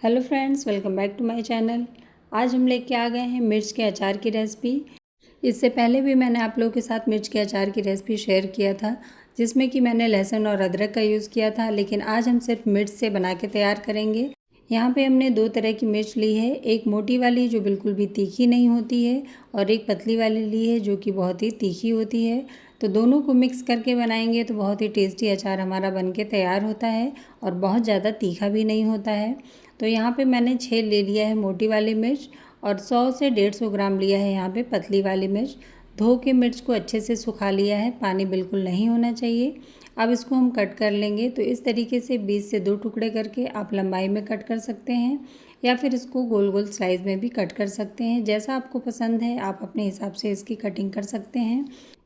Hello friends, welcome back to my channel. आज हम लेके आ गए हैं मिर्च के अचार की रेसिपी। इससे पहले भी मैंने आप लोगों के साथ मिर्च के अचार की रेसिपी शेयर किया था, जिसमें कि मैंने लहसुन और अदरक का यूज़ किया था, लेकिन आज हम सिर्फ मिर्च से बना के तैयार करेंगे। यहाँ पे हमने दो तरह की मिर्च ली है, एक मोटी वाली जो बिल्कुल भी तीखी नहीं होती है और एक पतली वाली ली है जो कि बहुत ही तीखी होती है। तो दोनों को मिक्स करके बनाएंगे तो बहुत ही टेस्टी अचार हमारा बनके तैयार होता है और बहुत ज़्यादा तीखा भी नहीं होता है। तो यहाँ पे मैंने 6 ले लिया है मोटी वाली मिर्च और 100 से 150 ग्राम लिया है यहाँ पे पतली वाली मिर्च। धो के मिर्च को अच्छे से सुखा लिया है, पानी बिल्कुल नहीं होना चाहिए। अब इसको हम कट कर लेंगे। तो इस तरीके से 20 से 2 टुकड़े करके आप लंबाई में कट कर सकते हैं या फिर इसको गोल गोल स्लाइस में भी कट कर सकते हैं। जैसा आपको पसंद है आप अपने हिसाब से इसकी कटिंग कर सकते हैं।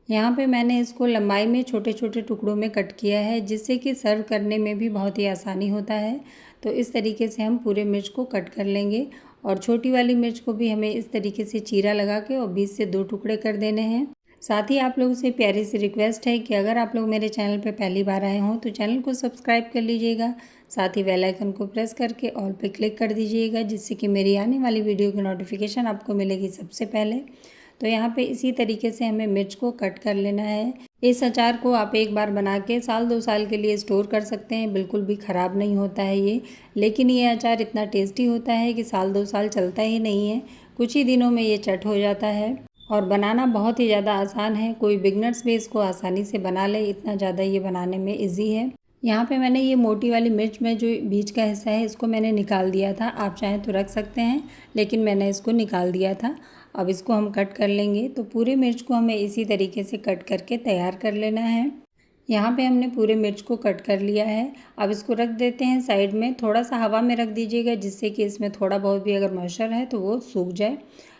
यहाँ पे मैंने इसको लंबाई में छोटे छोटे टुकड़ों में कट किया है, जिससे कि सर्व करने में भी बहुत ही आसानी होता है। तो इस तरीके से हम पूरे मिर्च को कट कर लेंगे और छोटी वाली मिर्च को भी हमें इस तरीके से चीरा लगा के और 20 से 2 टुकड़े कर देने हैं। साथ ही आप लोगों से प्यारी सी रिक्वेस्ट है कि अगर आप लोग मेरे चैनल पर पहली बार आए हों तो चैनल को सब्सक्राइब कर लीजिएगा। साथ ही बेल आइकन को प्रेस करके ऑल पे क्लिक कर दीजिएगा, जिससे कि मेरी आने वाली वीडियो की नोटिफिकेशन आपको मिलेगी सबसे पहले। तो यहाँ पे इसी तरीके से हमें मिर्च को कट कर लेना है। इस अचार को आप एक बार बना के 1-2 साल के लिए स्टोर कर सकते हैं, बिल्कुल भी ख़राब नहीं होता है ये। लेकिन ये अचार इतना टेस्टी होता है कि 1-2 साल चलता ही नहीं है, कुछ ही दिनों में ये चट हो जाता है और बनाना बहुत ही ज़्यादा आसान है। कोई बिगनर्स भी इसको आसानी से बना ले, इतना ज़्यादा ये बनाने में ईजी है। यहाँ पे मैंने ये मोटी वाली मिर्च में जो बीच का हिस्सा है इसको मैंने निकाल दिया था, आप चाहें तो रख सकते हैं, लेकिन मैंने इसको निकाल दिया था। अब इसको हम कट कर लेंगे। तो पूरे मिर्च को हमें इसी तरीके से कट करके तैयार कर लेना है। यहाँ पे हमने पूरे मिर्च को कट कर लिया है। अब इसको रख देते हैं साइड में, थोड़ा सा हवा में रख दीजिएगा, जिससे कि इसमें थोड़ा बहुत भी अगर मॉइस्चर है तो वो सूख जाए।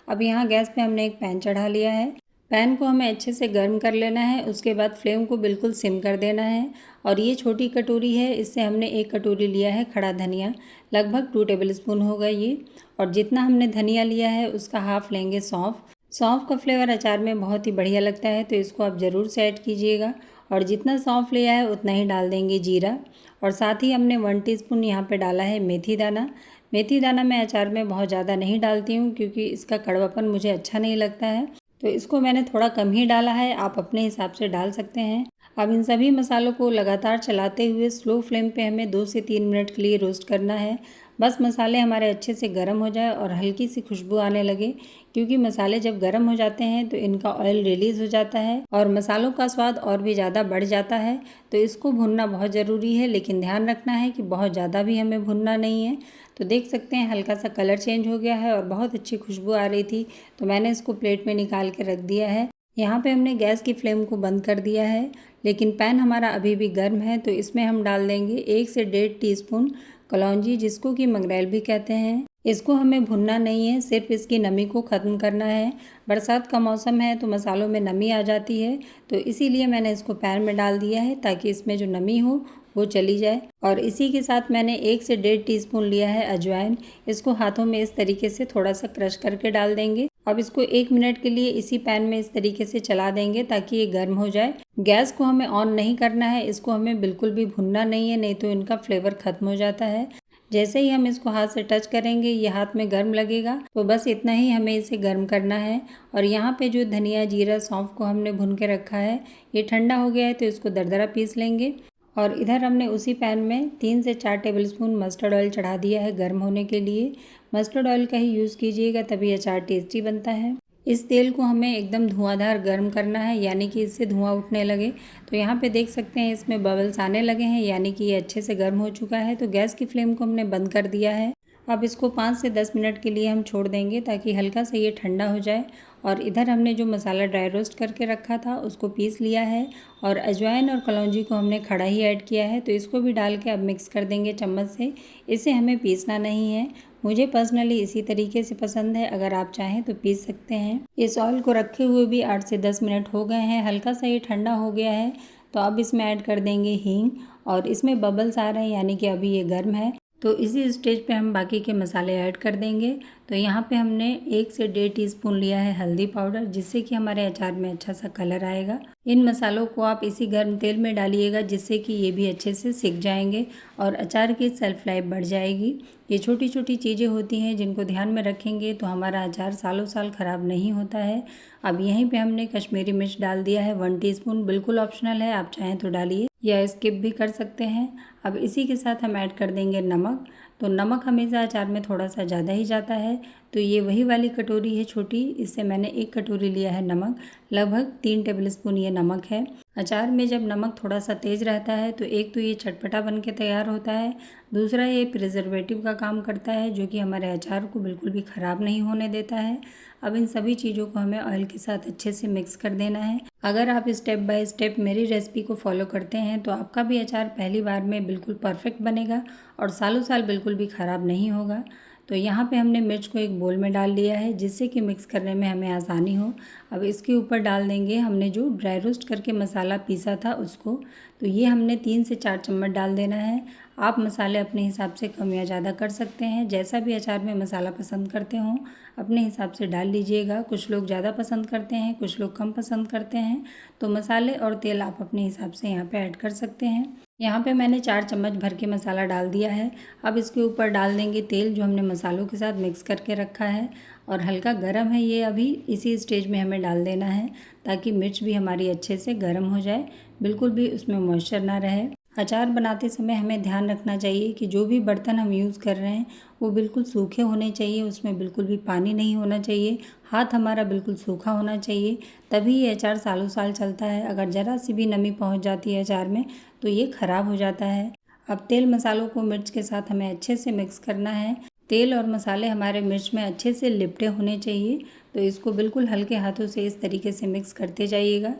अब यहाँ गैस पे हमने एक पैन चढ़ा लिया है। पैन को हमें अच्छे से गर्म कर लेना है, उसके बाद फ्लेम को बिल्कुल सिम कर देना है। और ये छोटी कटोरी है, इससे हमने 1 कटोरी लिया है खड़ा धनिया, लगभग 2 टेबलस्पून होगा ये। और जितना हमने धनिया लिया है उसका हाफ लेंगे सौंफ। सौंफ का फ्लेवर अचार में बहुत ही बढ़िया लगता है, तो इसको आप ज़रूर से ऐड कीजिएगा। और जितना सौंफ लिया है उतना ही डाल देंगे जीरा। और साथ ही हमने 1 टीस्पून यहाँ पे डाला है मेथी दाना। मेथी दाना मैं अचार में बहुत ज़्यादा नहीं डालती हूँ, क्योंकि इसका कड़वापन मुझे अच्छा नहीं लगता है, तो इसको मैंने थोड़ा कम ही डाला है, आप अपने हिसाब से डाल सकते हैं। अब इन सभी मसालों को लगातार चलाते हुए स्लो फ्लेम पे हमें 2 से 3 मिनट के लिए रोस्ट करना है। बस मसाले हमारे अच्छे से गर्म हो जाए और हल्की सी खुशबू आने लगे, क्योंकि मसाले जब गर्म हो जाते हैं तो इनका ऑयल रिलीज़ हो जाता है और मसालों का स्वाद और भी ज़्यादा बढ़ जाता है। तो इसको भुनना बहुत ज़रूरी है, लेकिन ध्यान रखना है कि बहुत ज़्यादा भी हमें भुनना नहीं है। तो देख सकते हैं हल्का सा कलर चेंज हो गया है और बहुत अच्छी खुशबू आ रही थी, तो मैंने इसको प्लेट में निकाल के रख दिया है। यहाँ पे हमने गैस की फ्लेम को बंद कर दिया है, लेकिन पैन हमारा अभी भी गर्म है। तो इसमें हम डाल देंगे 1 से 1.5 टीस्पून कलौंजी, जिसको कि मंगरेल भी कहते हैं। इसको हमें भुनना नहीं है, सिर्फ इसकी नमी को ख़त्म करना है। बरसात का मौसम है तो मसालों में नमी आ जाती है, तो इसीलिए मैंने इसको पैन में डाल दिया है, ताकि इसमें जो नमी हो वो चली जाए। और इसी के साथ मैंने 1 से 1.5 टीस्पून लिया है अजवाइन। इसको हाथों में इस तरीके से थोड़ा सा क्रश करके डाल देंगे। अब इसको 1 मिनट के लिए इसी पैन में इस तरीके से चला देंगे, ताकि ये गर्म हो जाए। गैस को हमें ऑन नहीं करना है, इसको हमें बिल्कुल भी भुनना नहीं है, नहीं तो इनका फ्लेवर ख़त्म हो जाता है। जैसे ही हम इसको हाथ से टच करेंगे ये हाथ में गर्म लगेगा, तो बस इतना ही हमें इसे गर्म करना है। और यहाँ पे जो धनिया जीरा सौंफ को हमने भुन के रखा है ये ठंडा हो गया है, तो इसको दरदरा पीस लेंगे। और इधर हमने उसी पैन में 3 से 4 टेबलस्पून मस्टर्ड ऑयल चढ़ा दिया है गर्म होने के लिए। मस्टर्ड ऑयल का ही यूज़ कीजिएगा, तभी अचार टेस्टी बनता है। इस तेल को हमें एकदम धुआंधार गर्म करना है, यानी कि इससे धुआं उठने लगे। तो यहाँ पे देख सकते हैं इसमें बबल्स आने लगे हैं, यानी कि ये अच्छे से गर्म हो चुका है। तो गैस की फ्लेम को हमने बंद कर दिया है। अब इसको 5 से 10 मिनट के लिए हम छोड़ देंगे, ताकि हल्का सा ये ठंडा हो जाए। और इधर हमने जो मसाला ड्राई रोस्ट करके रखा था उसको पीस लिया है, और अजवाइन और कलौंजी को हमने खड़ा ही ऐड किया है, तो इसको भी डाल के अब मिक्स कर देंगे चम्मच से। इसे हमें पीसना नहीं है, मुझे पर्सनली इसी तरीके से पसंद है, अगर आप चाहें तो पीस सकते हैं। इस ऑयल को रखे हुए भी 8 से 10 मिनट हो गए हैं, हल्का सा ये ठंडा हो गया है। तो अब इसमें ऐड कर देंगे हींग, और इसमें बबल्स आ रहे हैं, यानी कि अभी ये गर्म है। तो इसी स्टेज पे हम बाकी के मसाले ऐड कर देंगे। तो यहाँ पे हमने 1 से 1.5 टीस्पून लिया है हल्दी पाउडर, जिससे कि हमारे अचार में अच्छा सा कलर आएगा। इन मसालों को आप इसी गर्म तेल में डालिएगा, जिससे कि ये भी अच्छे से सिक जाएंगे और अचार की सेल्फ लाइफ बढ़ जाएगी। ये छोटी छोटी चीज़ें होती हैं जिनको ध्यान में रखेंगे तो हमारा अचार सालों साल ख़राब नहीं होता है। अब यहीं पे हमने कश्मीरी मिर्च डाल दिया है 1 टीस्पून, बिल्कुल ऑप्शनल है, आप चाहें तो डालिए या स्किप भी कर सकते हैं। अब इसी के साथ हम ऐड कर देंगे नमक। तो नमक हमेशा अचार में थोड़ा सा ज़्यादा ही जाता है, तो ये वही वाली कटोरी है छोटी, इससे मैंने 1 कटोरी लिया है नमक। लगभग 3 टेबलस्पून ये नमक है। अचार में जब नमक थोड़ा सा तेज़ रहता है तो एक तो ये चटपटा बन के तैयार होता है, दूसरा ये प्रिजर्वेटिव का काम करता है जो कि हमारे अचार को बिल्कुल भी ख़राब नहीं होने देता है। अब इन सभी चीज़ों को हमें ऑयल के साथ अच्छे से मिक्स कर देना है। अगर आप स्टेप बाय स्टेप मेरी रेसिपी को फॉलो करते हैं तो आपका भी अचार पहली बार में बिल्कुल परफेक्ट बनेगा और सालों साल बिल्कुल भी ख़राब नहीं होगा। तो यहाँ पे हमने मिर्च को एक बोल में डाल लिया है, जिससे कि मिक्स करने में हमें आसानी हो। अब इसके ऊपर डाल देंगे हमने जो ड्राई रोस्ट करके मसाला पीसा था उसको। तो ये हमने 3 से 4 चम्मच डाल देना है। आप मसाले अपने हिसाब से कम या ज़्यादा कर सकते हैं, जैसा भी अचार में मसाला पसंद करते हों अपने हिसाब से डाल लीजिएगा। कुछ लोग ज़्यादा पसंद करते हैं, कुछ लोग कम पसंद करते हैं, तो मसाले और तेल आप अपने हिसाब से यहाँ पे ऐड कर सकते हैं। यहाँ पे मैंने 4 चम्मच भर के मसाला डाल दिया है। अब इसके ऊपर डाल देंगे तेल जो हमने मसालों के साथ मिक्स करके रखा है और हल्का गरम है ये, अभी इसी स्टेज में हमें डाल देना है ताकि मिर्च भी हमारी अच्छे से गरम हो जाए, बिल्कुल भी उसमें मॉइस्चर ना रहे। अचार बनाते समय हमें ध्यान रखना चाहिए कि जो भी बर्तन हम यूज़ कर रहे हैं वो बिल्कुल सूखे होने चाहिए, उसमें बिल्कुल भी पानी नहीं होना चाहिए, हाथ हमारा बिल्कुल सूखा होना चाहिए, तभी ये अचार सालों साल चलता है। अगर ज़रा सी भी नमी पहुंच जाती है अचार में तो ये ख़राब हो जाता है। अब तेल मसालों को मिर्च के साथ हमें अच्छे से मिक्स करना है। तेल और मसाले हमारे मिर्च में अच्छे से लिपटे होने चाहिए, तो इसको बिल्कुल हल्के हाथों से इस तरीके से मिक्स करते जाइएगा।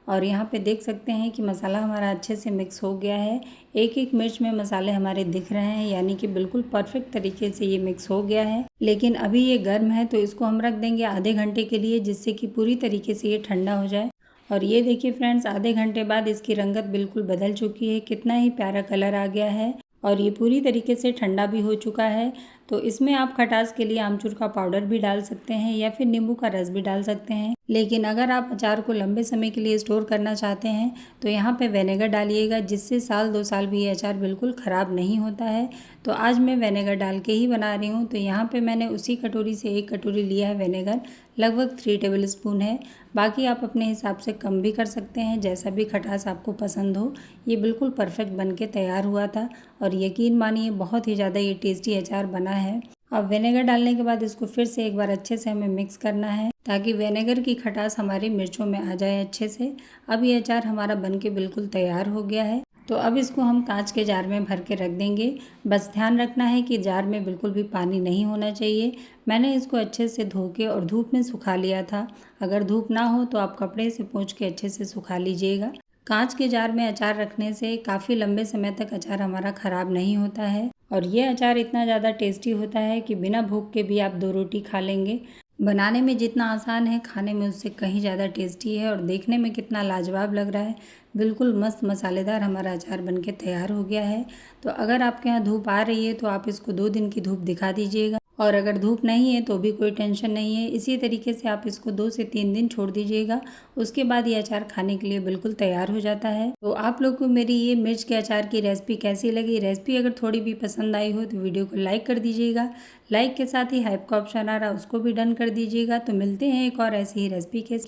और यहाँ पे देख सकते हैं कि मसाला हमारा अच्छे से मिक्स हो गया है। एक एक मिर्च में मसाले हमारे दिख रहे हैं, यानी कि बिल्कुल परफेक्ट तरीके से ये मिक्स हो गया है। लेकिन अभी ये गर्म है तो इसको हम रख देंगे आधे घंटे के लिए, जिससे कि पूरी तरीके से ये ठंडा हो जाए। और ये देखिए फ्रेंड्स, आधे घंटे बाद इसकी रंगत बिल्कुल बदल चुकी है, कितना ही प्यारा कलर आ गया है और ये पूरी तरीके से ठंडा भी हो चुका है। तो इसमें आप खटास के लिए आमचूर का पाउडर भी डाल सकते हैं या फिर नींबू का रस भी डाल सकते हैं। लेकिन अगर आप अचार को लंबे समय के लिए स्टोर करना चाहते हैं तो यहाँ पे विनेगर डालिएगा, जिससे साल 2 साल भी ये अचार बिल्कुल ख़राब नहीं होता है। तो आज मैं विनेगर डाल के ही बना रही हूँ। तो यहाँ पे मैंने उसी कटोरी से 1 कटोरी लिया है विनेगर, लगभग 3 टेबल स्पून है। बाकी आप अपने हिसाब से कम भी कर सकते हैं, जैसा भी खटास आपको पसंद हो। ये बिल्कुल परफेक्ट बन के तैयार हुआ था और यकीन मानिए बहुत ही ज़्यादा ये टेस्टी अचार बना है। अब विनेगर डालने के बाद इसको फिर से एक बार अच्छे से हमें मिक्स करना है ताकि विनेगर की खटास हमारी मिर्चों में आ जाए अच्छे से। अब ये अचार हमारा बनके बिल्कुल तैयार हो गया है। तो अब इसको हम कांच के जार में भर के रख देंगे। बस ध्यान रखना है कि जार में बिल्कुल भी पानी नहीं होना चाहिए। मैंने इसको अच्छे से धो के और धूप में सुखा लिया था। अगर धूप ना हो तो आप कपड़े से पोंछ के अच्छे से सुखा लीजिएगा। कांच के जार में अचार रखने से काफ़ी लंबे समय तक अचार हमारा ख़राब नहीं होता है और ये अचार इतना ज़्यादा टेस्टी होता है कि बिना भूख के भी आप 2 रोटी खा लेंगे। बनाने में जितना आसान है, खाने में उससे कहीं ज़्यादा टेस्टी है और देखने में कितना लाजवाब लग रहा है। बिल्कुल मस्त मसालेदार हमारा अचार बनके तैयार हो गया है। तो अगर आपके यहाँ धूप आ रही है तो आप इसको 2 दिन की धूप दिखा दीजिएगा और अगर धूप नहीं है तो भी कोई टेंशन नहीं है। इसी तरीके से आप इसको 2 से 3 दिन छोड़ दीजिएगा, उसके बाद ये अचार खाने के लिए बिल्कुल तैयार हो जाता है। तो आप लोग को मेरी ये मिर्च के अचार की रेसिपी कैसी लगी? रेसिपी अगर थोड़ी भी पसंद आई हो तो वीडियो को लाइक कर दीजिएगा। लाइक के साथ ही हाइप का ऑप्शन आ रहा है उसको भी डन कर दीजिएगा। तो मिलते हैं एक और ऐसी ही रेसिपी के